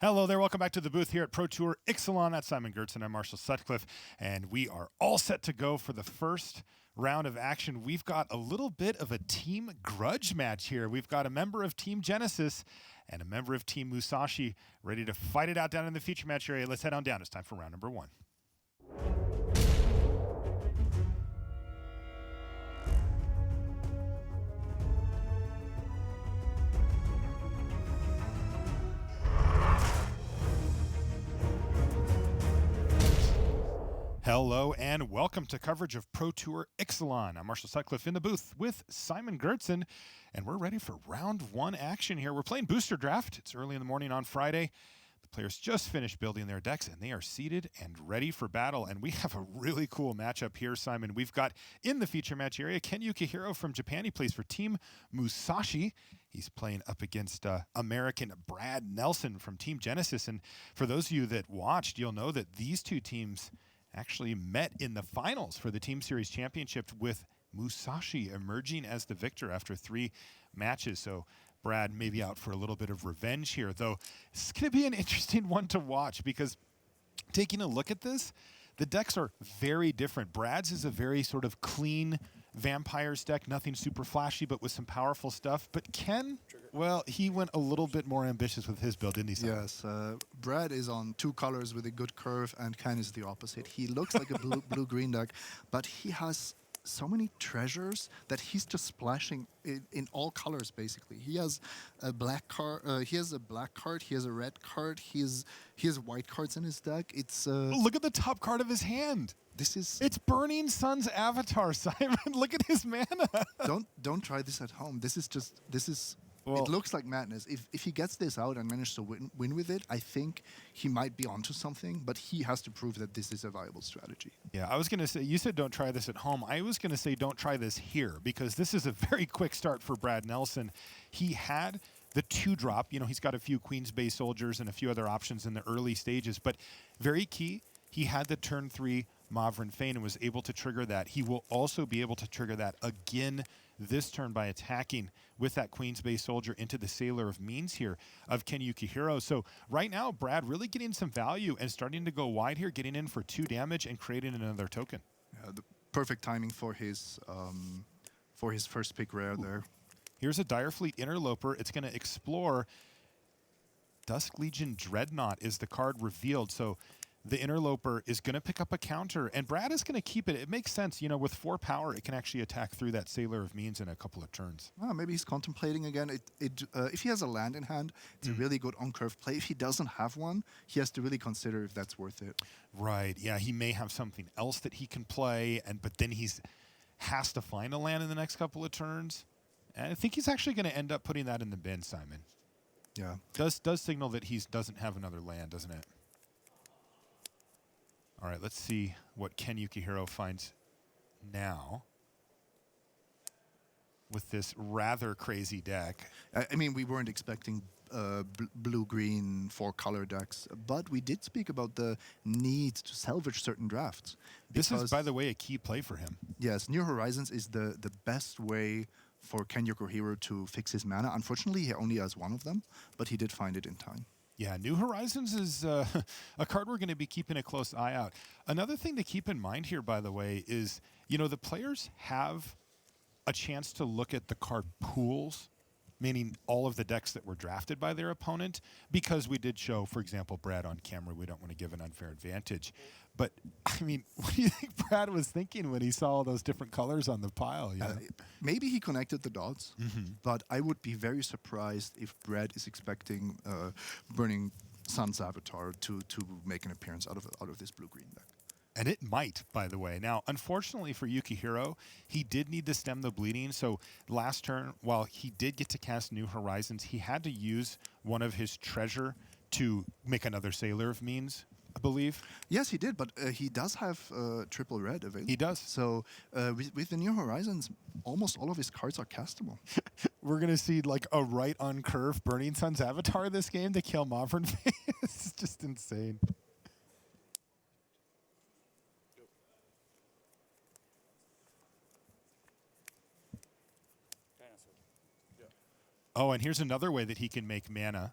Hello there, welcome back to the booth here at Pro Tour Ixalan. That's Simon Gertz and I'm Marshall Sutcliffe, and we are all set to go for the first round of action. We've got a little bit of a team grudge match here. We've got a member of Team Genesis and a member of Team Musashi ready to fight it out down in the feature match area. Let's head on down. It's time for round number one. Hello and welcome to coverage of Pro Tour Ixalan. I'm Marshall Sutcliffe in the booth with Simon Gertz, and we're ready for round one action here. We're playing Booster Draft. It's early in the morning on Friday. The players just finished building their decks, and they are seated and ready for battle. And we have a really cool matchup here, Simon. We've got in the feature match area Ken Yukuhiro from Japan. He plays for Team Musashi. He's playing up against American Brad Nelson from Team Genesis. And for those of you that watched, you'll know that these two teams actually met in the finals for the Team Series Championship, with Musashi emerging as the victor after 3 matches. So Brad may be out for a little bit of revenge here, though it's going to be an interesting one to watch because taking a look at this, the decks are very different. Brad's is a very sort of clean Vampires deck, nothing super flashy, but with some powerful stuff. But Ken, well, he went a little bit more ambitious with his build, didn't he, Simon? Yes, Brad is on 2 colors with a good curve, and Ken is the opposite. He looks like a blue-green deck, but he has so many treasures that he's just splashing in all colors. Basically, he has a black card. He has a black card. He has a red card. He has white cards in his deck. It's look at the top card of his hand. It's Burning Sun's avatar, Simon. Look at his mana. Don't try this at home. This is. Well, it looks like madness. If he gets this out and manages to win with it, I think he might be onto something, but he has to prove that this is a viable strategy. Yeah, I was going to say, you said don't try this at home. I was going to say don't try this here, because this is a very quick start for Brad Nelson. He had the 2-drop. You know, he's got a few Queen's Bay soldiers and a few other options in the early stages, but very key, he had the turn 3 Mauvrin Fane and was able to trigger that. He will also be able to trigger that again this turn by attacking with that Queen's Bay soldier into the Sailor of Means here of Ken Yukuhiro. So right now, Brad really getting some value and starting to go wide here, getting in for 2 damage and creating another token. Yeah, the perfect timing for his first pick rare there. Here's a Direfleet Interloper. It's going to explore. Dusk Legion Dreadnought is the card revealed. So the Interloper is going to pick up a counter, and Brad is going to keep it. It makes sense. You know, with 4 power, it can actually attack through that Sailor of Means in a couple of turns. Well, maybe he's contemplating again. If he has a land in hand, it's a really good on-curve play. If he doesn't have one, he has to really consider if that's worth it. Right. Yeah, he may have something else that he can play, but then has to find a land in the next couple of turns. And I think he's actually going to end up putting that in the bin, Simon. Yeah. Does signal that he doesn't have another land, doesn't it? All right, let's see what Ken Yukuhiro finds now with this rather crazy deck. I mean, we weren't expecting blue-green 4-color decks, but we did speak about the need to salvage certain drafts. This is, by the way, a key play for him. Yes, New Horizons is the best way for Ken Yukuhiro to fix his mana. Unfortunately, he only has 1 of them, but he did find it in time. Yeah, New Horizons is a card we're going to be keeping a close eye out. Another thing to keep in mind here, by the way, is, you know, the players have a chance to look at the card pools, meaning all of the decks that were drafted by their opponent, because we did show, for example, Brad on camera. We don't want to give an unfair advantage. But, I mean, what do you think Brad was thinking when he saw all those different colors on the pile? You know? Maybe he connected the dots, but I would be very surprised if Brad is expecting Burning Sun's avatar to make an appearance out of this blue-green deck. And it might, by the way. Now, unfortunately for Yukuhiro, he did need to stem the bleeding. So last turn, while he did get to cast New Horizons, he had to use one of his treasure to make another Sailor of Means, I believe. Yes, he did, but he does have triple red available. He does. So with the New Horizons, almost all of his cards are castable. We're going to see like a right on curve Burning Sun's avatar this game to kill Mauvrin Fane. It's just insane. Oh, and here's another way that he can make mana.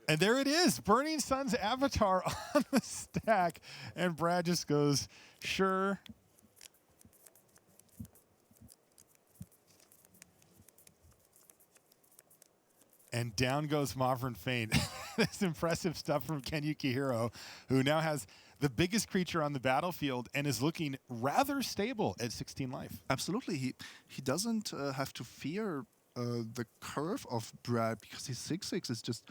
And there it is, Burning Sun's avatar on the stack. And Brad just goes, sure. And down goes Mavrin Fein. This impressive stuff from Ken Yukuhiro, who now has the biggest creature on the battlefield and is looking rather stable at 16 life. Absolutely. He doesn't have to fear the curve of Brad because his 6/6 is just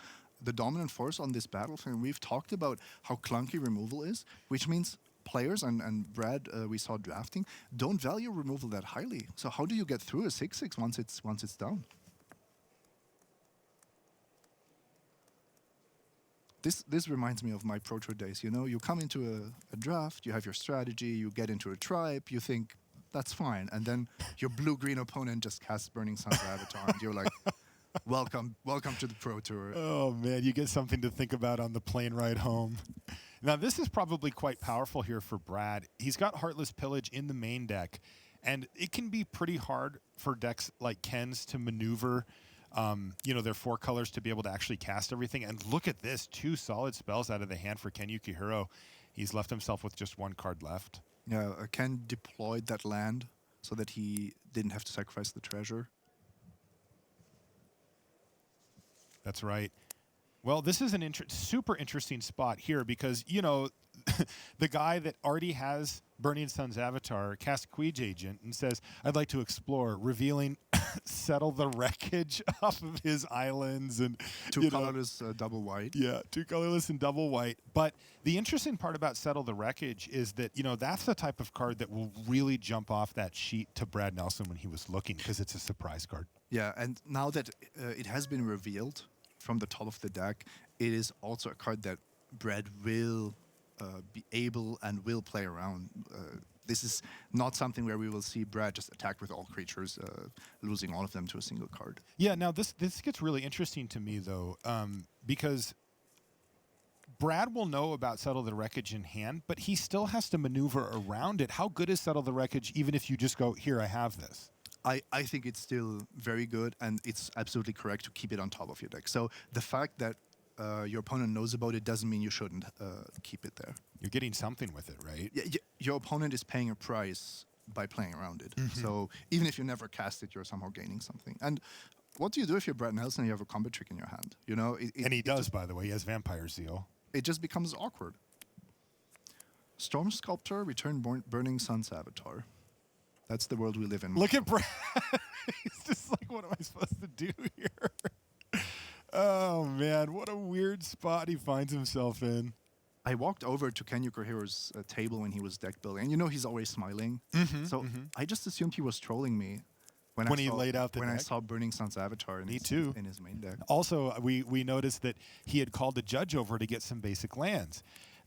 the dominant force on this battlefield. We've talked about how clunky removal is, which means players, and Brad we saw drafting, don't value removal that highly. So how do you get through a 6/6 once it's down? This reminds me of my Pro Tour days. You know, you come into a draft, you have your strategy, you get into a tribe, you think that's fine, and then your blue-green opponent just casts Burning Sun's avatar, and you're like, welcome to the Pro Tour. Oh man, you get something to think about on the plane ride home. Now this is probably quite powerful here for Brad. He's got Heartless Pillage in the main deck, and it can be pretty hard for decks like Ken's to maneuver their 4 colors to be able to actually cast everything. And look at this, 2 solid spells out of the hand for Ken Yukuhiro. He's left himself with just 1 card left. Yeah, Ken deployed that land so that he didn't have to sacrifice the treasure. That's right. Well, this is an super interesting spot here because, the guy that already has Burning Sun's avatar casts Queege Agent and says, I'd like to explore, revealing settle the wreckage off of his islands. And 2 colorless, double white. Yeah, 2 colorless and double white. But the interesting part about settle the wreckage is that, that's the type of card that will really jump off that sheet to Brad Nelson when he was looking because it's a surprise card. Yeah, and now that it has been revealed from the top of the deck, it is also a card that Brad will be able and will play around. This is not something where we will see Brad just attack with all creatures, losing all of them to a single card. Yeah, now this gets really interesting to me, though, because Brad will know about Settle the Wreckage in hand, but he still has to maneuver around it. How good is Settle the Wreckage, even if you just go, here, I have this? I think it's still very good, and it's absolutely correct to keep it on top of your deck. So the fact that your opponent knows about it doesn't mean you shouldn't keep it there. You're getting something with it, right? Yeah, your opponent is paying a price by playing around it. So even if you never cast it, you're somehow gaining something. And what do you do if you're Brad Nelson and you have a combat trick in your hand? And he does, by the way. He has Vampire Zeal. It just becomes awkward. Storm Sculptor, return Burning Sun's avatar. That's the world we live in. Look at Brad. He's just like, what am I supposed to do here? Oh, man, what a weird spot he finds himself in. I walked over to Ken Yukuhiro's table when he was deck building, and he's always smiling. I just assumed he was trolling me when he laid out the deck? I saw Burning Sun's avatar in his main deck. Also, we noticed that he had called the judge over to get some basic lands.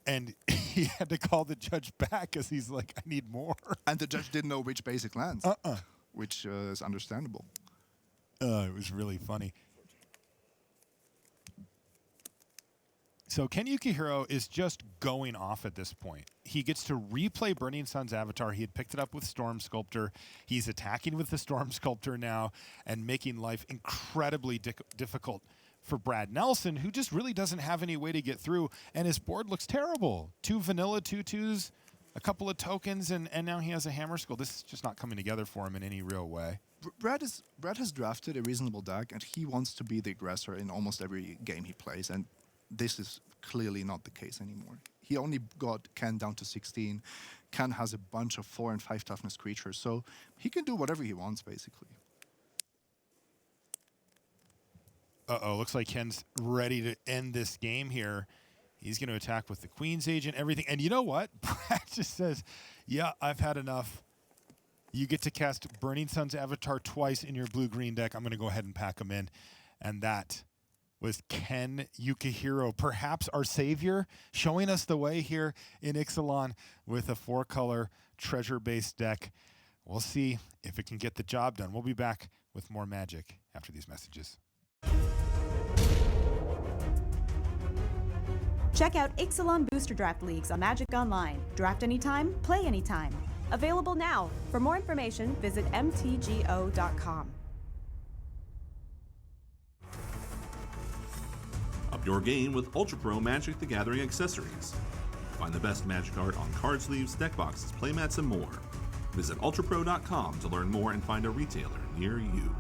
And he had to call the judge back because he's like, I need more. And the judge didn't know which basic lands, which is understandable. It was really funny. So Ken Yukuhiro is just going off at this point. He gets to replay Burning Sun's avatar. He had picked it up with Storm Sculptor. He's attacking with the Storm Sculptor now and making life incredibly difficult for Brad Nelson, who just really doesn't have any way to get through, and his board looks terrible. 2 vanilla 2/2s, a couple of tokens, and now he has a Hammer Skull. This is just not coming together for him in any real way. Brad has drafted a reasonable deck, and he wants to be the aggressor in almost every game he plays, and this is clearly not the case anymore. He only got Ken down to 16. Ken has a bunch of 4 and 5 toughness creatures, so he can do whatever he wants, basically. Uh-oh, looks like Ken's ready to end this game here. He's going to attack with the Queen's Agent, everything. And you know what? Brad just says, yeah, I've had enough. You get to cast Burning Sun's avatar twice in your blue-green deck. I'm going to go ahead and pack them in. And that was Ken Yukuhiro, perhaps our savior, showing us the way here in Ixalan with a 4-color treasure-based deck. We'll see if it can get the job done. We'll be back with more Magic after these messages. Check out Ixalan Booster Draft Leagues on Magic Online. Draft anytime, play anytime. Available now. For more information, visit mtgo.com. A your game with Ultra Pro Magic the Gathering accessories. Find the best Magic art on card sleeves, deck boxes, playmats, and more. Visit ultrapro.com to learn more and find a retailer near you.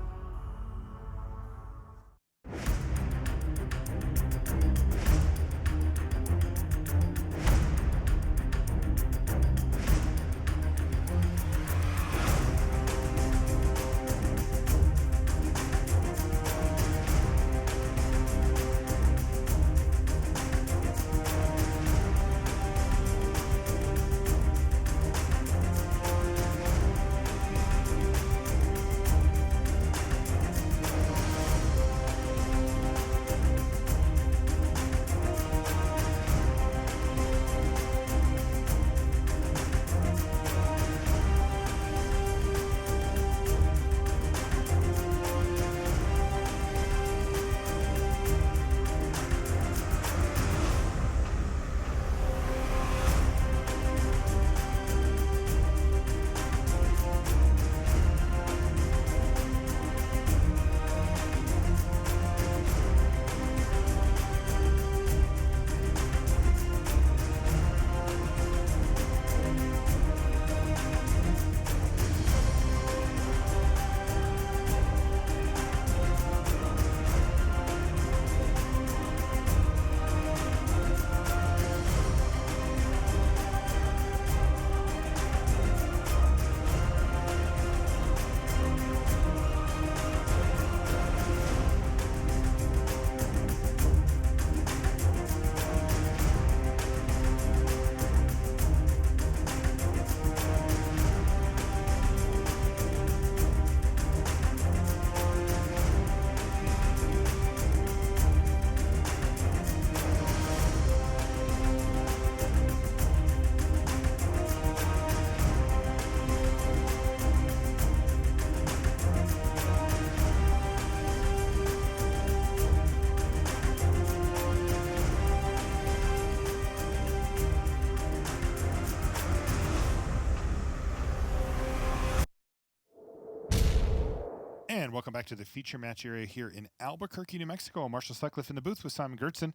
And welcome back to the feature match area here in Albuquerque, New Mexico. Marshall Sutcliffe in the booth with Simon Gertzen.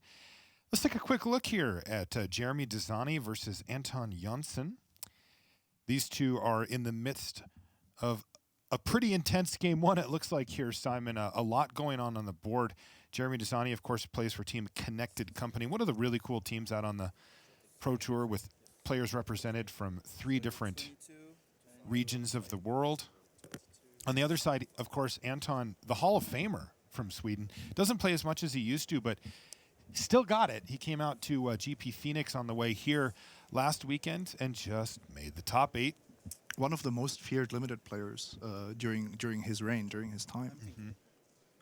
Let's take a quick look here at Jeremy Dasani versus Anton Janssen. These two are in the midst of a pretty intense game one, it looks like here, Simon. A lot going on the board. Jeremy Dasani, of course, plays for Team Connected Company, one of the really cool teams out on the Pro Tour with players represented from 3 different regions of the world. On the other side, of course, Anton, the Hall of Famer from Sweden, doesn't play as much as he used to, but still got it. He came out to GP Phoenix on the way here last weekend and just made the top 8. One of the most feared limited players during his reign, during his time. Mm-hmm.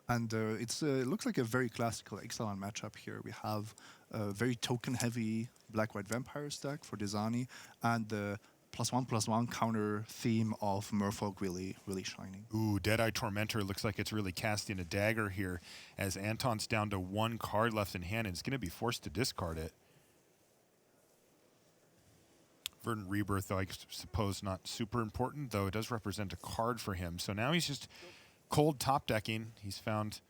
And it looks like a very classical Ixalan matchup here. We have a very token-heavy Black-White Vampire stack for Dasani, and the +1/+1 counter theme of Merfolk really shining. Ooh, Deadeye Tormentor looks like it's really casting a dagger here as Anton's down to 1 card left in hand and is going to be forced to discard it. Verdant Rebirth, though, I suppose not super important, though it does represent a card for him. So now he's just cold top decking. He's found,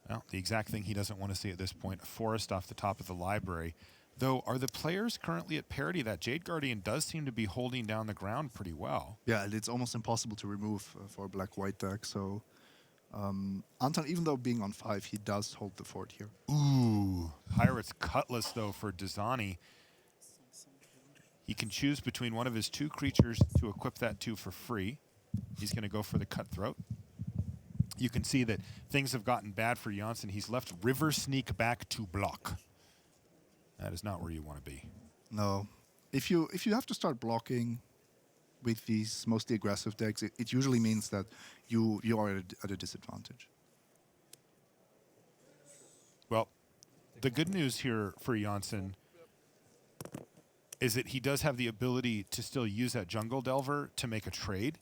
well, the exact thing he doesn't want to see at this point, a forest off the top of the library. Though, are the players currently at parity? That Jade Guardian does seem to be holding down the ground pretty well. Yeah, it's almost impossible to remove for a Black-White deck. So Anton, even though being on 5, he does hold the fort here. Ooh, Pirate's Cutlass, though, for Dasani. He can choose between one of his 2 creatures to equip that to for free. He's going to go for the Cutthroat. You can see that things have gotten bad for Janssen. He's left River Sneak back to block. That is not where you want to be. No. If you have to start blocking with these mostly aggressive decks, it usually means that you are at a disadvantage. Well, the good news here for Janssen is that he does have the ability to still use that Jungle Delver to make a trade.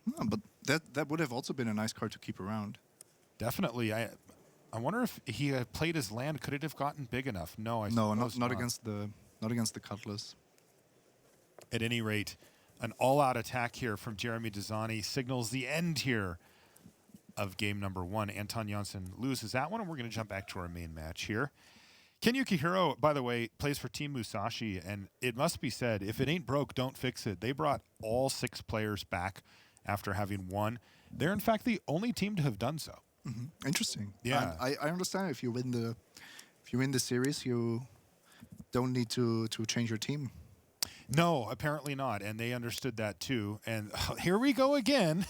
No, but that would have also been a nice card to keep around. Definitely. I wonder if he had played his land. Could it have gotten big enough? No, not against the Cutlass. At any rate, an all-out attack here from Jeremy Dasani signals the end here of game number 1. Anton Janssen loses that one, and we're going to jump back to our main match here. Ken Yukuhiro, by the way, plays for Team Musashi, and it must be said, if it ain't broke, don't fix it. They brought all 6 players back after having won. They're, in fact, the only team to have done so. Mm-hmm. Interesting. Yeah. And I understand if you win the series, you don't need to change your team. No, apparently not, and they understood that too. And here we go again.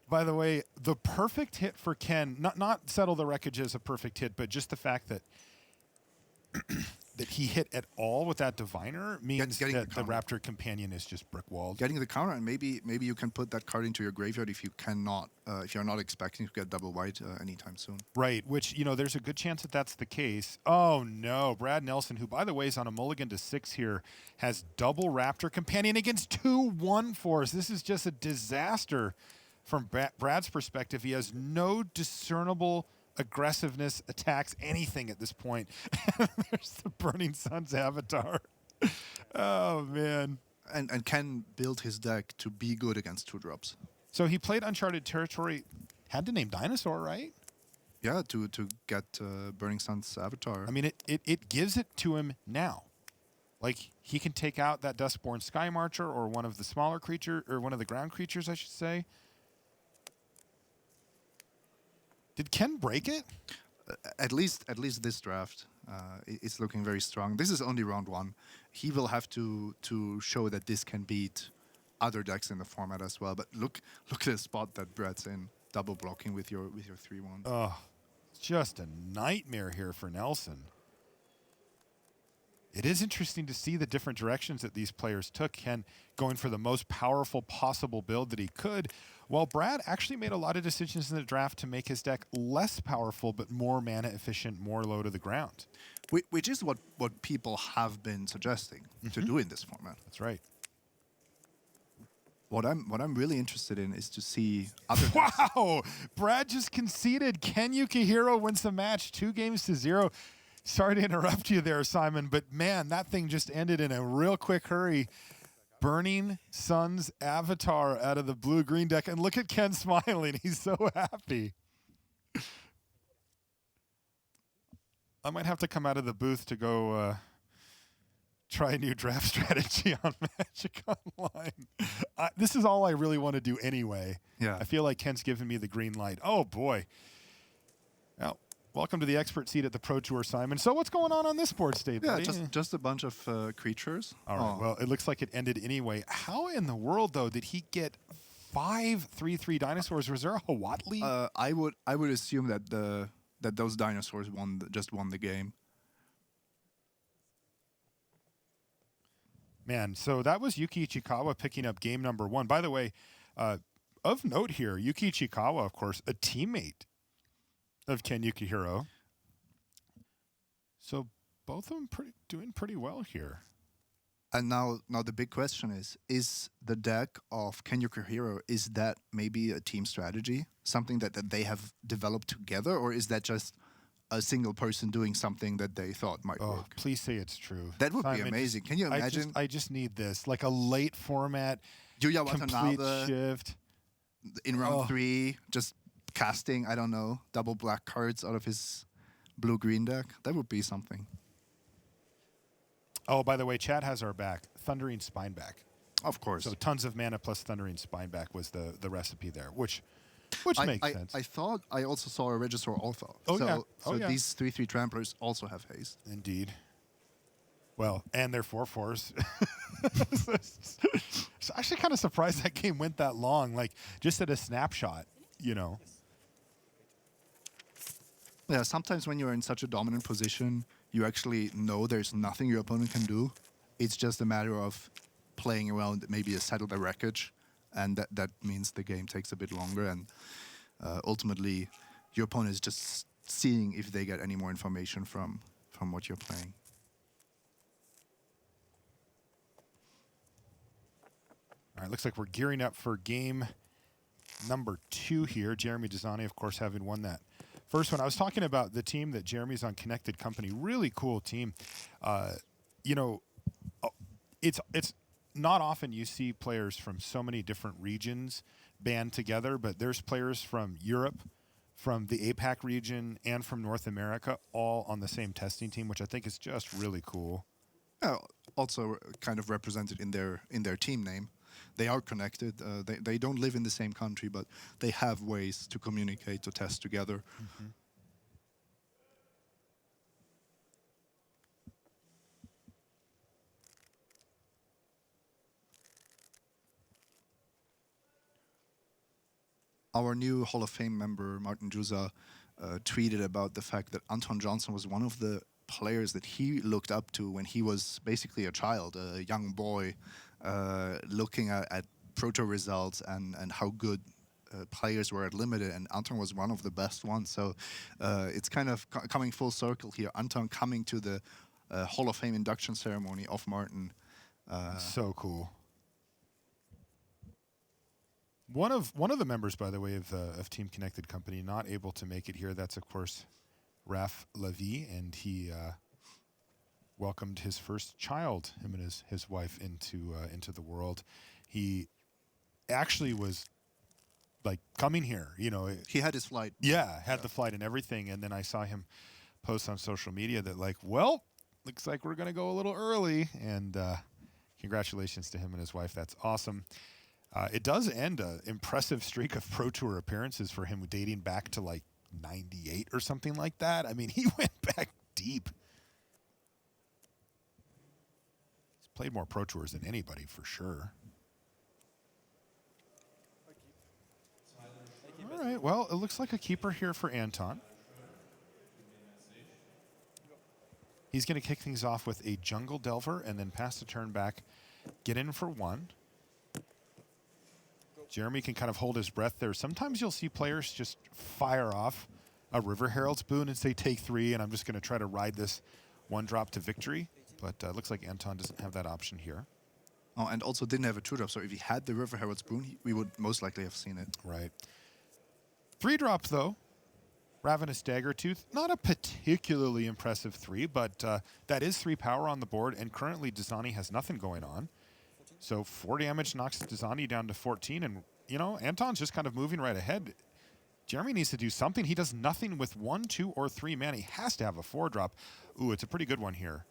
By the way, the perfect hit for Ken, not settle the wreckage as a perfect hit, but just the fact that that he hit at all with that diviner means that the Raptor companion is just brick walled. Getting the counter, and maybe you can put that card into your graveyard if you cannot, if you're not expecting to get double white anytime soon. Right, which, there's a good chance that that's the case. Oh no, Brad Nelson, who by the way is on a mulligan to 6 here, has double Raptor companion against 2 1/4s. This is just a disaster from Brad's perspective. He has no discernible aggressiveness, attacks, anything at this point. There's the Burning Sun's avatar. Oh, man. And Ken built his deck to be good against 2-drops. So he played Uncharted Territory, had to name Dinosaur, right? Yeah, to get Burning Sun's avatar. I mean, it gives it to him now. Like, he can take out that Duskborn Sky Marcher or one of the smaller creature, or one of the ground creatures, I should say. Did Ken break it? At least this draft, it's looking very strong. This is only round 1. He will have to show that this can beat other decks in the format as well. But look at the spot that Brad's in, double blocking with your 3-1. Oh, it's just a nightmare here for Nelson. It is interesting to see the different directions that these players took. Ken going for the most powerful possible build that he could, while Brad actually made a lot of decisions in the draft to make his deck less powerful but more mana efficient, more low to the ground. Which is what people have been suggesting to do in this format. That's right. What I'm really interested in is to see other decks. Wow! Brad just conceded. Ken Yukuhiro wins the match 2-0. Sorry to interrupt you there, Simon, but man, that thing just ended in a real quick hurry. Burning Sun's avatar out of the blue-green deck. And look at Ken smiling. He's so happy. I might have to come out of the booth to go try a new draft strategy on Magic Online. This is all I really want to do anyway. Yeah. I feel like Ken's giving me the green light. Oh, boy. Now, welcome to the expert seat at the Pro Tour, Simon. So what's going on this board state, Yeah, buddy? just a bunch of creatures. All right. Well, it looks like it ended anyway. How in the world, though, did he get 5 3/3 dinosaurs? Was there a Hawatli? I would assume that those dinosaurs just won the game. Man, so that was Yuki Ichikawa picking up game number 1. By the way, of note here, Yuki Ichikawa, of course, a teammate of Ken Yukuhiro. So both of them doing pretty well here. And now the big question is the deck of Ken Yukuhiro, is that maybe a team strategy? Something that they have developed together? Or is that just a single person doing something that they thought might work? Please say it's true. That would Simon, be amazing. Can you imagine? I just need this. Like a late format, Yuya complete Watanabe shift. in round 3, just casting, I don't know, double black cards out of his blue-green deck. That would be something. Oh, by the way, Chad has our back. Thundering Spineback. Of course. So tons of mana plus Thundering Spineback was the recipe there, which makes sense. I thought I also saw a Regisaur Alpha. Oh, so, yeah. So these 3/3 Tramplers also have haste. Indeed. Well, and they're 4/4s. So I'm actually kind of surprised that game went that long, like just at a snapshot, Yeah, sometimes when you're in such a dominant position, you actually know there's nothing your opponent can do. It's just a matter of playing around, maybe a settle the wreckage, and that means the game takes a bit longer, and ultimately your opponent is just seeing if they get any more information from what you're playing. All right, looks like we're gearing up for game number 2 here. Jeremy Dasani, of course, having won that first one. I was talking about the team that Jeremy's on, Connected Company. Really cool team. It's not often you see players from so many different regions band together, but there's players from Europe, from the APAC region, and from North America all on the same testing team, which I think is just really cool. Also kind of represented in their team name. They are connected. They don't live in the same country, but they have ways to communicate, to test together. Mm-hmm. Our new Hall of Fame member, Martin Juza, tweeted about the fact that Anton Johnson was one of the players that he looked up to when he was basically a child, a young boy, looking at Pro Tour results and how good players were at Limited, and Anton was one of the best ones. So it's kind of coming full circle here. Anton coming to the Hall of Fame induction ceremony of Martin. So cool. One of the members, by the way, of Team Connected Company, not able to make it here. That's of course Raph Levy, and he welcomed his first child, him and his wife, into the world. He actually was like coming here, you know. He had his flight. Yeah, had the flight and everything, and then I saw him post on social media that like, well, looks like we're gonna go a little early, and congratulations to him and his wife. That's awesome. It does end an impressive streak of Pro Tour appearances for him, dating back to like 98 or something like that. I mean, he went back deep. He's played more Pro Tours than anybody for sure. All right, well, it looks like a keeper here for Anton. He's going to kick things off with a Jungle Delver and then pass the turn back, get in for one. Jeremy can kind of hold his breath there. Sometimes you'll see players just fire off a River Herald's Boon and say, take three, and I'm just going to try to ride this one drop to victory. But looks like Anton doesn't have that option here. Oh, and also didn't have a two drop, so if he had the River Herald's Boon, we would most likely have seen it. Right. Three drop, though. Ravenous Daggertooth. Not a particularly impressive three, but that is 3 power on the board, and currently Dasani has nothing going on. So 4 damage knocks Dasani down to 14, and, you know, Anton's just kind of moving right ahead. Jeremy needs to do something. He does nothing with 1, 2, or 3 mana. He has to have a 4-drop. Ooh, it's a pretty good one here.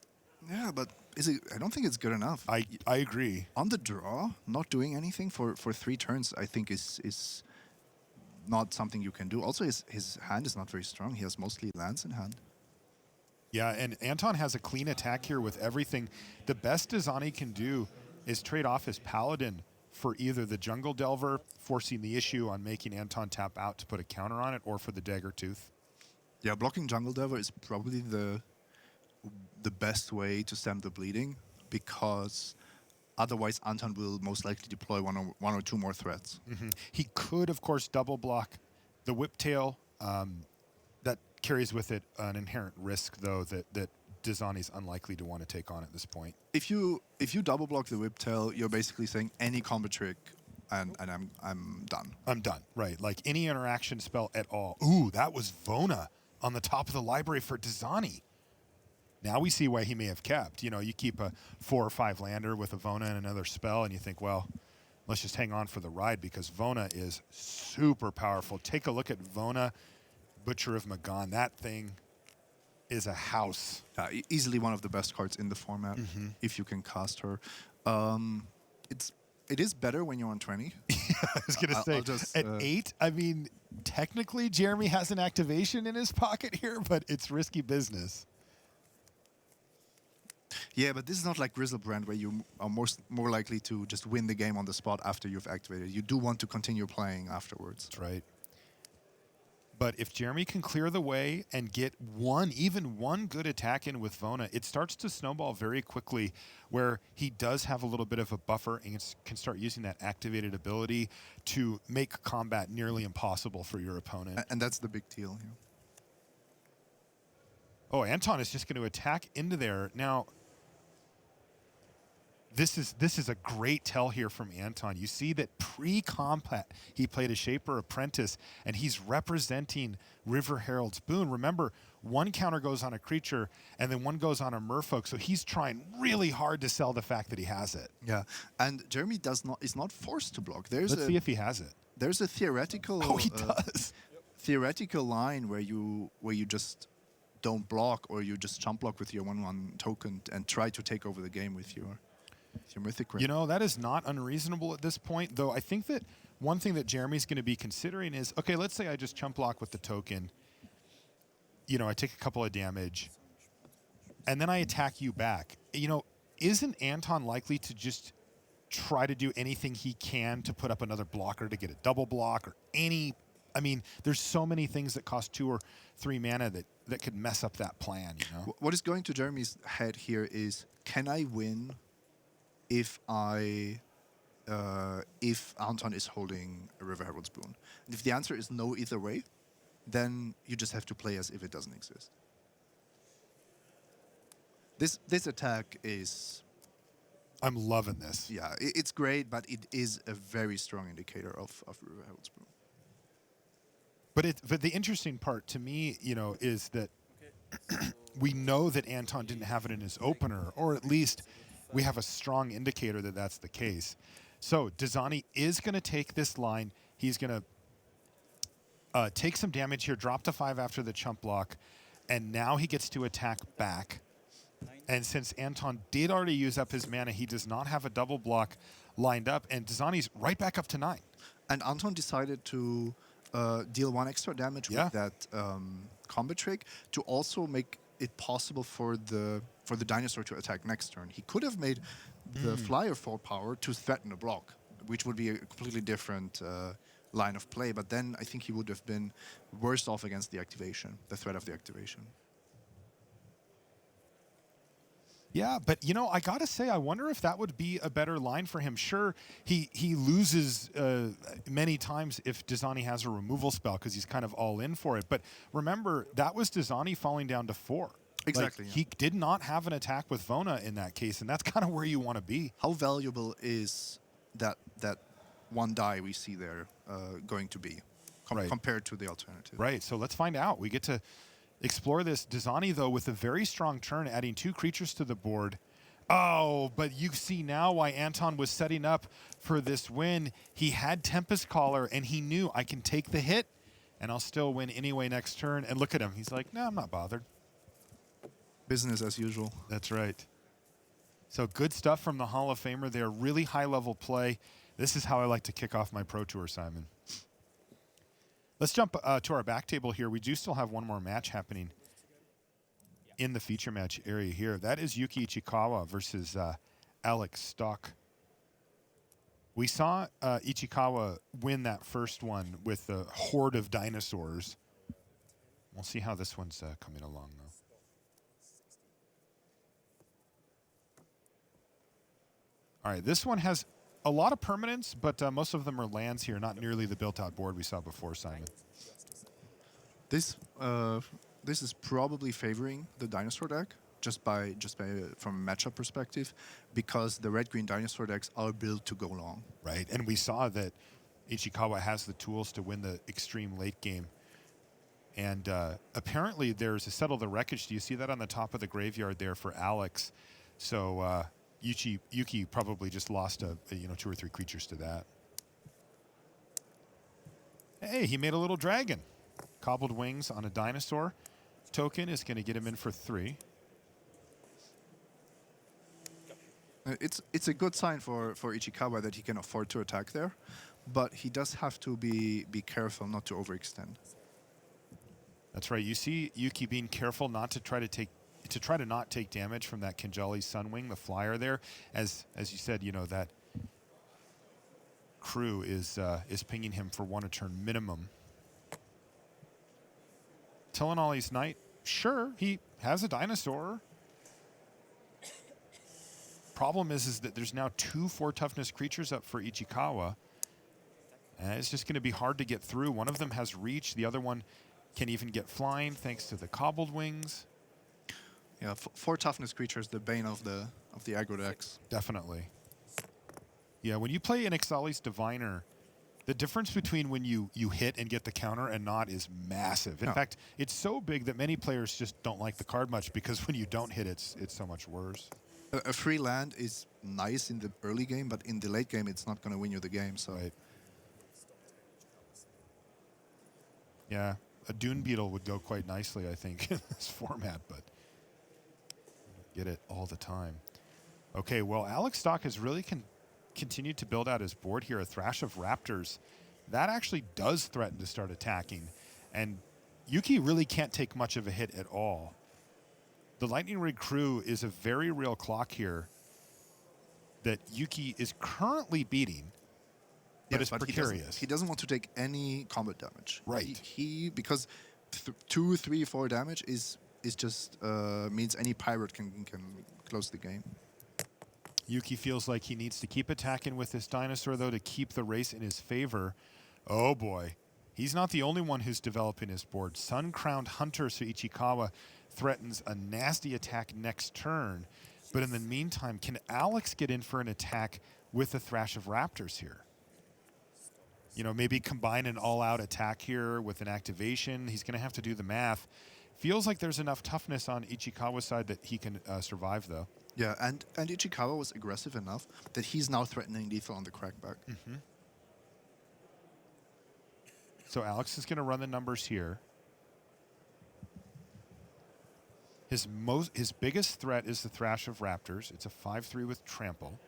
Yeah, but is it? I don't think it's good enough. I agree. On the draw, not doing anything for 3 turns, I think is not something you can do. Also, his hand is not very strong. He has mostly lands in hand. Yeah, and Anton has a clean attack here with everything. The best Dasani can do is trade off his Paladin for either the Jungle Delver, forcing the issue on making Anton tap out to put a counter on it, or for the Daggertooth. Yeah, blocking Jungle Delver is probably the best way to stem the bleeding, because otherwise Anton will most likely deploy one or two more threats. Mm-hmm. He could, of course, double block the Whiptail. That carries with it an inherent risk, though, that Dasani's unlikely to want to take on at this point. If you double block the Whiptail, you're basically saying any combo trick, and I'm done. I'm done, right? Like any interaction spell at all. Ooh, that was Vona on the top of the library for Dasani. Now we see why he may have kept. You know, you keep a 4 or 5 lander with a Vona and another spell, and you think, well, let's just hang on for the ride, because Vona is super powerful. Take a look at Vona, Butcher of Magan. That thing is a house. Easily one of the best cards in the format, if you can cast her. It is better when you're on 20. Yeah, I was going to say, just, at 8, I mean, technically Jeremy has an activation in his pocket here, but it's risky business. Yeah, but this is not like Grizzlebrand, where you are more likely to just win the game on the spot after you've activated. You do want to continue playing afterwards. That's right. But if Jeremy can clear the way and get even one good attack in with Vona, it starts to snowball very quickly, where he does have a little bit of a buffer and can start using that activated ability to make combat nearly impossible for your opponent. And that's the big deal here. Oh, Anton is just going to attack into there. Now, this is a great tell here from Anton. You see that pre-combat, he played a Shaper Apprentice, and he's representing River Herald's Boon. Remember, one counter goes on a creature, and then one goes on a merfolk. So he's trying really hard to sell the fact that he has it. Yeah, and Jeremy is not forced to block. Let's see if he has it. There's a theoretical. Oh, he does. Theoretical line where you just don't block, or you just jump block with your 1/1 token and try to take over the game with your Mythic Ring. You know, that is not unreasonable at this point, though I think that one thing that Jeremy's going to be considering is, okay, let's say I just chump block with the token. You know, I take a couple of damage, and then I attack you back. You know, isn't Anton likely to just try to do anything he can to put up another blocker to get a double block or any... I mean, there's so many things that cost 2 or 3 mana that could mess up that plan, you know? What is going to Jeremy's head here is, can I win if Anton is holding a River Herald's Boon? And if the answer is no either way, then you just have to play as if it doesn't exist. This attack is... I'm loving this. Yeah, it's great, but it is a very strong indicator of River Herald's Boon. But the interesting part to me, you know, is that we know that Anton didn't have it in his opener, or at least we have a strong indicator that that's the case. So Dasani is going to take this line. He's going to take some damage here, drop to 5 after the chump block, and now he gets to attack back. And since Anton did already use up his mana, he does not have a double block lined up, and Dasani's right back up to 9. And Anton decided to deal 1 extra damage with that combat trick to also make it possible for the dinosaur to attack next turn. He could have made the flyer 4 power to threaten a block, which would be a completely different line of play, but then I think he would have been worse off against the activation, the threat of the activation. Yeah, but, you know, I got to say, I wonder if that would be a better line for him. Sure, he loses many times if Dasani has a removal spell because he's kind of all in for it. But remember, that was Dasani falling down to 4. Exactly. Like, he did not have an attack with Vona in that case, and that's kind of where you want to be. How valuable is that 1 die we see there going to be compared to the alternative? Right, so let's find out. We get to explore this. Dasani, though, with a very strong turn, adding 2 creatures to the board. Oh, but you see now why Anton was setting up for this win. He had Tempest Caller, and he knew, I can take the hit, and I'll still win anyway next turn. And look at him. He's like, no, I'm not bothered. Business as usual. That's right. So good stuff from the Hall of Famer there. Really high-level play. This is how I like to kick off my Pro Tour, Simon. Let's jump to our back table here. We do still have one more match happening in the feature match area here. That is Yuki Ichikawa versus Alex Stock. We saw Ichikawa win that first one with a horde of dinosaurs. We'll see how this one's coming along, though. All right, this one has a lot of permanents, but most of them are lands here, not nearly the built-out board we saw before, Simon. This is probably favoring the dinosaur deck just by from a matchup perspective, because the red-green dinosaur decks are built to go long. Right, and we saw that Ichikawa has the tools to win the extreme late game. And apparently there's a Settle the Wreckage. Do you see that on the top of the graveyard there for Alex? So Yuki probably just lost 2 or 3 creatures to that. Hey, he made a little dragon. Cobbled Wings on a dinosaur token is going to get him in for 3. It's a good sign for Ichikawa that he can afford to attack there, but he does have to be careful not to overextend. That's right. You see Yuki being careful not to try to not take damage from that Kinjali Sunwing, the flyer there. As you said, that crew is pinging him for 1 a turn minimum. Telenali's Knight, sure, he has a dinosaur. Problem is that there's now 2 4 toughness creatures up for Ichikawa. And it's just going to be hard to get through. One of them has reach. The other one can even get flying thanks to the Cobbled Wings. Yeah, 4 toughness creatures, the bane of the aggro decks. Definitely. Yeah, when you play an Ixalan's Diviner, The difference between when you hit and get the counter and not is massive. In fact, it's so big that many players just don't like the card much because when you don't hit, it's so much worse. A free land is nice in the early game, but in the late game, it's not going to win you the game. So. Right. Yeah, a Dune Beetle would go quite nicely, I think, in this format, but get it all the time. Okay, well, Alex Stock has really continued to build out his board here. A Thrash of Raptors. That actually does threaten to start attacking, and Yuki really can't take much of a hit at all. The Lightning Rig Crew is a very real clock here that Yuki is currently beating, but is precarious. He doesn't want to take any combat damage. Right. Because 2, 3, 4 damage is just means any pirate can close the game. Yuki feels like he needs to keep attacking with this dinosaur, though, to keep the race in his favor. Oh, boy. He's not the only one who's developing his board. Sun-Crowned Hunter Ichikawa threatens a nasty attack next turn. But in the meantime, can Alex get in for an attack with the Thrash of Raptors here? You know, maybe combine an all-out attack here with an activation. He's going to have to do the math. Feels like there's enough toughness on Ichikawa's side that he can survive, though. Yeah, and Ichikawa was aggressive enough that he's now threatening lethal on the crackback. Mm-hmm. So Alex is going to run the numbers here. His biggest threat is the Thrash of Raptors. It's a 5/3 with trample.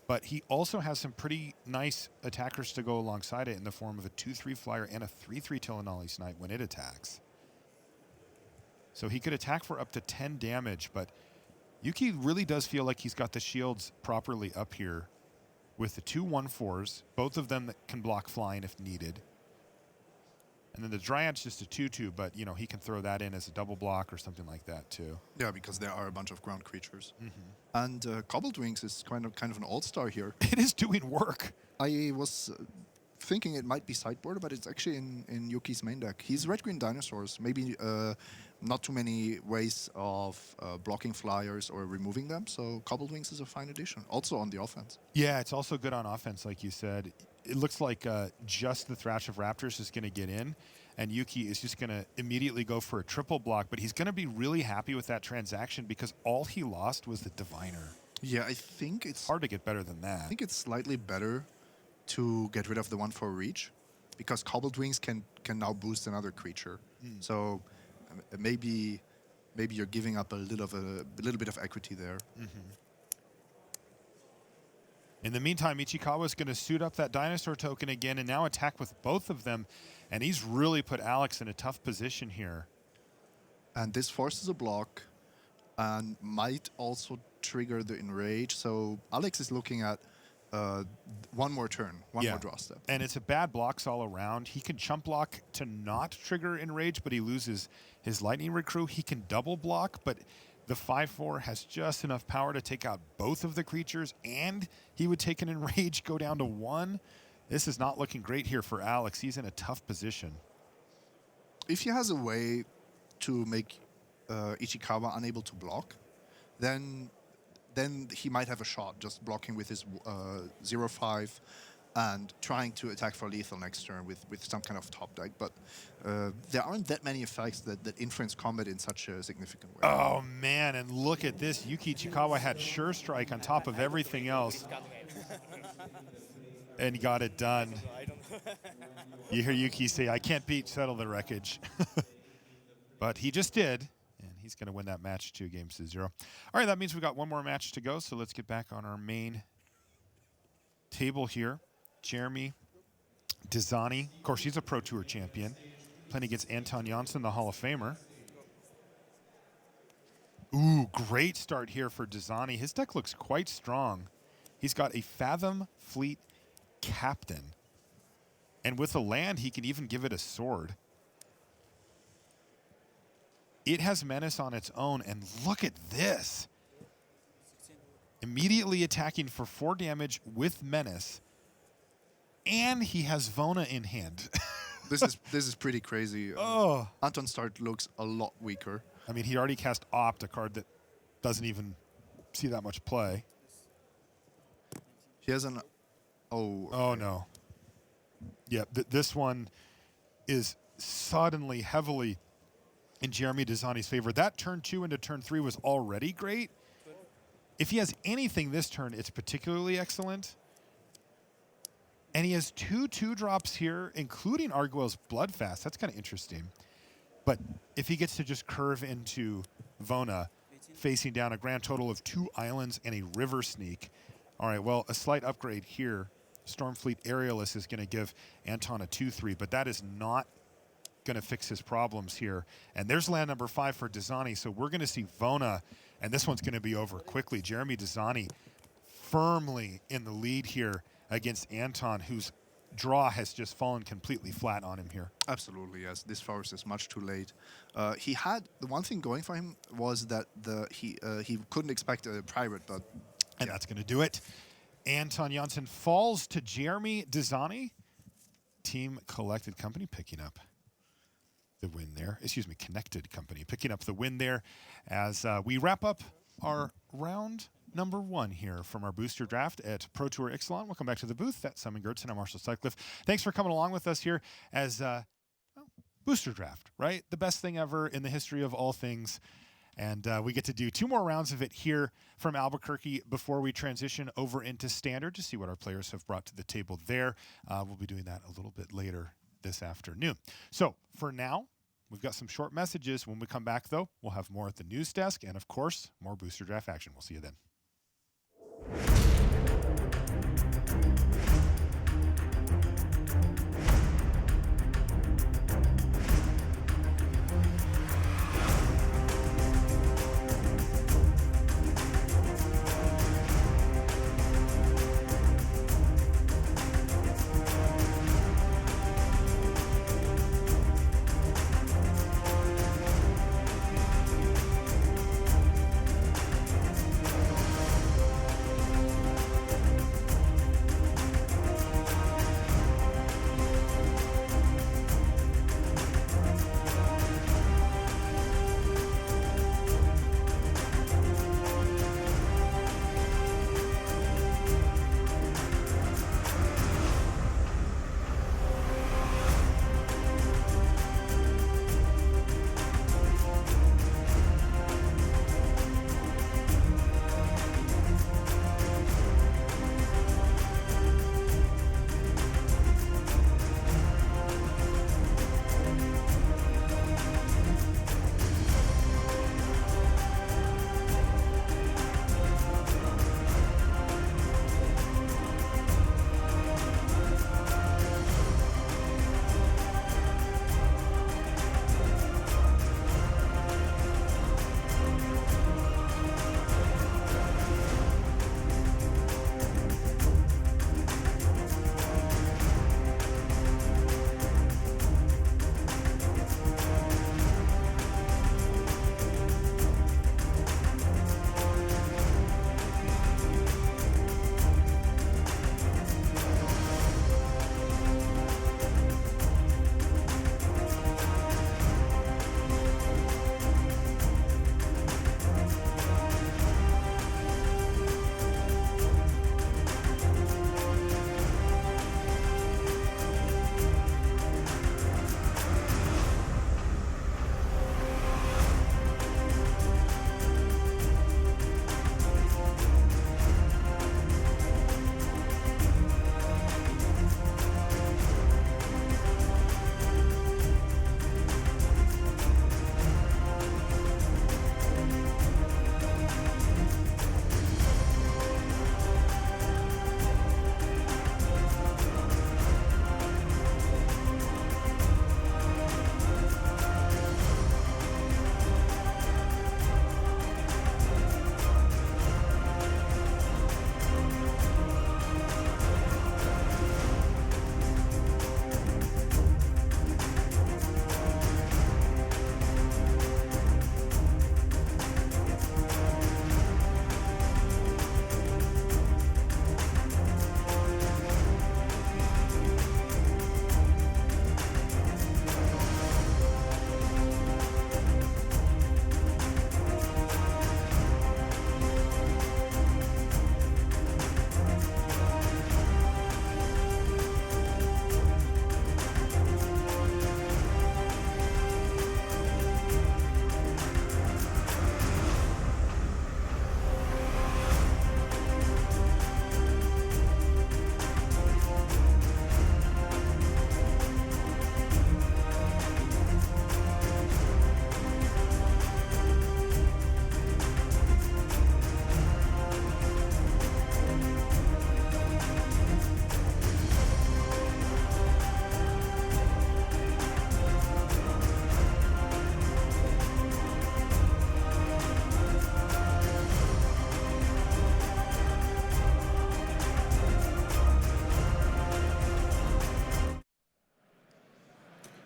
But he also has some pretty nice attackers to go alongside it in the form of a 2/3 flyer and a 3/3 Tilonali Snipe when it attacks. So he could attack for up to 10 damage, but Yuki really does feel like he's got the shields properly up here with the 2 1/4s, both of them that can block flying if needed. And then the Dryad's just a 2/2, but you know he can throw that in as a double block or something like that too. Yeah, because there are a bunch of ground creatures. Mm-hmm. And Cobbled Wings is kind of an all-star here. It is doing work. I was thinking it might be sideboard, but it's actually in Yuki's main deck. He's red-green dinosaurs. Maybe not too many ways of blocking flyers or removing them. So Cobbled Wings is a fine addition. Also on the offense. Yeah, it's also good on offense, like you said. It looks like just the Thrash of Raptors is going to get in, and Yuki is just going to immediately go for a triple block, but he's going to be really happy with that transaction because all he lost was the Diviner. Yeah, I think it's hard to get better than that. I think it's slightly better to get rid of the 1/4 reach because Cobbled Wings can now boost another creature. So maybe you're giving up a little bit of equity there. Mm-hmm. In the meantime, Ichikawa is going to suit up that dinosaur token again and now attack with both of them. And he's really put Alex in a tough position here. And this forces a block and might also trigger the enrage. So Alex is looking at one more turn, one more draw step. And it's a bad blocks all around. He can chump block to not trigger enrage, but he loses his Lightning Recruit. He can double block, but the 5/4 has just enough power to take out both of the creatures, and he would take an enrage, go down to 1. This is not looking great here for Alex. He's in a tough position. If he has a way to make Ichikawa unable to block, then he might have a shot just blocking with his 0/5 and trying to attack for lethal next turn with some kind of top deck. But there aren't that many effects that influence combat in such a significant way. Oh, man, and look at this. Yuki Ichikawa had Sure Strike on top of everything else. And he got it done. You hear Yuki say, I can't beat, settle the wreckage. But he just did. And he's going to win that match 2-0. All right, that means we've got one more match to go. So let's get back on our main table here. Jeremy Dasani. Of course, he's a Pro Tour champion. Playing against Anton Janssen, the Hall of Famer. Ooh, great start here for Dasani. His deck looks quite strong. He's got a Fathom Fleet Captain. And with a land, he can even give it a sword. It has Menace on its own, and look at this. Immediately attacking for 4 damage with Menace, and he has Vona in hand. This is pretty crazy. Anton's start looks a lot weaker. I mean, he already cast Opt, a card that doesn't even see that much play. He has an... Oh, no. Yeah, this one is suddenly heavily in Jeremy Dasani's favor. That turn 2 into turn 3 was already great. If he has anything this turn, it's particularly excellent. And he has 2 2-drops here, including Arguel's Bloodfast. That's kind of interesting. But if he gets to just curve into Vona, facing down a grand total of 2 islands and a river sneak. All right, well, a slight upgrade here. Stormfleet Aerialist is going to give Anton a 2-3, but that is not going to fix his problems here. And there's land number 5 for Dasani, so we're going to see Vona, and this one's going to be over quickly. Jeremy Dasani firmly in the lead here against Anton, whose draw has just fallen completely flat on him here. Absolutely, yes. This forest is much too late. He had the one thing going for him was that he couldn't expect a pirate, but and that's going to do it. Anton Janssen falls to Jeremy Dasani. Team Collected Company picking up the win there. Excuse me, Connected Company picking up the win there as we wrap up our round number 1 here from our booster draft at Pro Tour Ixalan. Welcome back to the booth. That's Simon Gertzen. I'm Marshall Sutcliffe. Thanks for coming along with us here as booster draft, right? The best thing ever in the history of all things. And we get to do 2 more rounds of it here from Albuquerque before we transition over into Standard to see what our players have brought to the table there. We'll be doing that a little bit later this afternoon. So for now, we've got some short messages. When we come back, though, we'll have more at the news desk and, of course, more booster draft action. We'll see you then.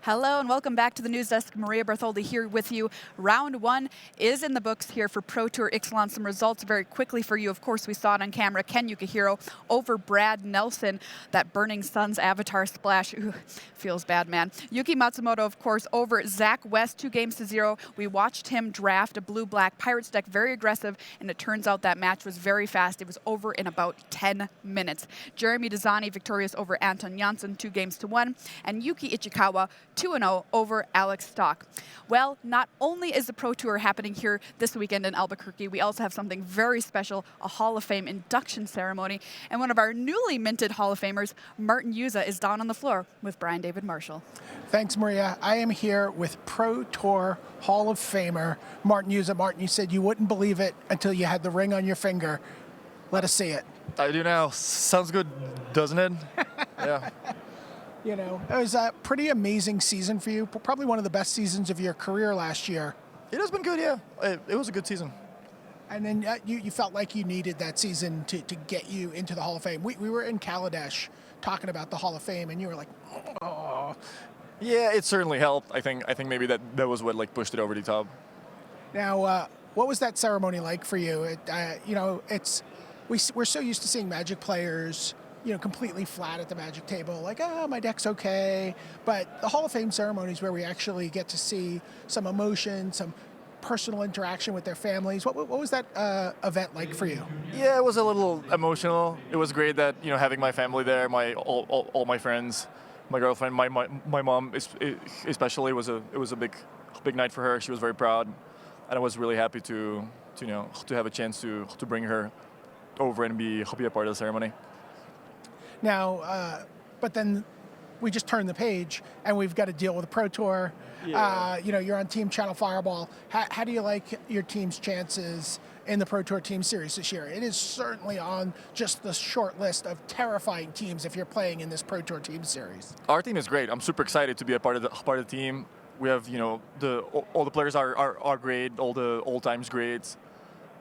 Hello and welcome back to the news desk. Maria Bartholdi here with you. Round 1 is in the books here for Pro Tour Ixalan. Some results very quickly for you. Of course, we saw it on camera. Ken Yukuhiro over Brad Nelson. That Burning Suns avatar splash. Ooh, feels bad, man. Yuki Matsumoto, of course, over Zach West, 2-0. We watched him draft a blue-black Pirates deck, very aggressive, and it turns out that match was very fast. It was over in about 10 minutes. Jeremy Dasani victorious over Anton Janssen, 2-1. And Yuki Ichikawa, 2-0 over Alex Stock. Well, not only is the Pro Tour happening here this weekend in Albuquerque, we also have something very special, a Hall of Fame induction ceremony. And one of our newly minted Hall of Famers, Martin Yuza, is down on the floor with Brian David Marshall. Thanks, Maria. I am here with Pro Tour Hall of Famer Martin Yuza. Martin, you said you wouldn't believe it until you had the ring on your finger. Let us see it. I do now. Sounds good, doesn't it? Yeah. You know, it was a pretty amazing season for you, probably one of the best seasons of your career last year. It has been good, yeah. It was a good season. And then you felt like you needed that season to get you into the Hall of Fame. We were in Kaladesh talking about the Hall of Fame, and you were like, oh. Yeah, it certainly helped. I think maybe that was what like pushed it over the top. Now, what was that ceremony like for you? You know, we're so used to seeing Magic players, you know, completely flat at the Magic table, like, oh, my deck's okay. But the Hall of Fame ceremony is where we actually get to see some emotion, some personal interaction with their families. What was that event like for you? Yeah, it was a little emotional. It was great that, you know, having my family there, all my friends, my girlfriend, my mom especially, it was a big night for her. She was very proud, and I was really happy to you know, to have a chance to bring her over and be a part of the ceremony. Now, but then we just turned the page and we've got to deal with the Pro Tour. Yeah. You know, you're on Team Channel Fireball. How do you like your team's chances in the Pro Tour Team Series this year? It is certainly on just the short list of terrifying teams if you're playing in this Pro Tour Team Series. Our team is great. I'm super excited to be a part of the team. We have, you know, all the players are great. All the old times greats.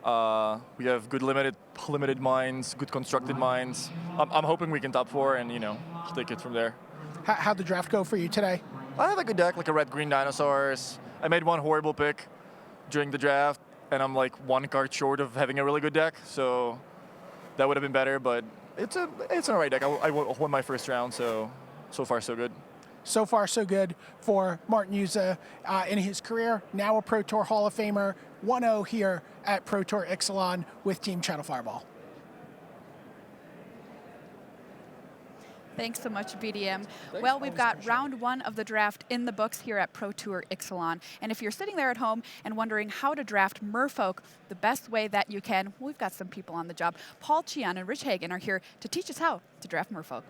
We have good limited minds, good constructed minds. I'm hoping we can top 4 and, you know, take it from there. How'd the draft go for you today? I have a good deck, like a red-green dinosaurs. I made one horrible pick during the draft, and I'm like 1 card short of having a really good deck, so that would have been better, but it's an alright deck. I won my first round, so far so good. So far, so good for Martin Yuza in his career. Now a Pro Tour Hall of Famer, 1-0 here at Pro Tour Ixalan with Team Channel Fireball. Thanks so much, BDM. Well, we've got round 1 of the draft in the books here at Pro Tour Ixalan. And if you're sitting there at home and wondering how to draft Merfolk the best way that you can, we've got some people on the job. Paul Chian and Rich Hagen are here to teach us how to draft Merfolk.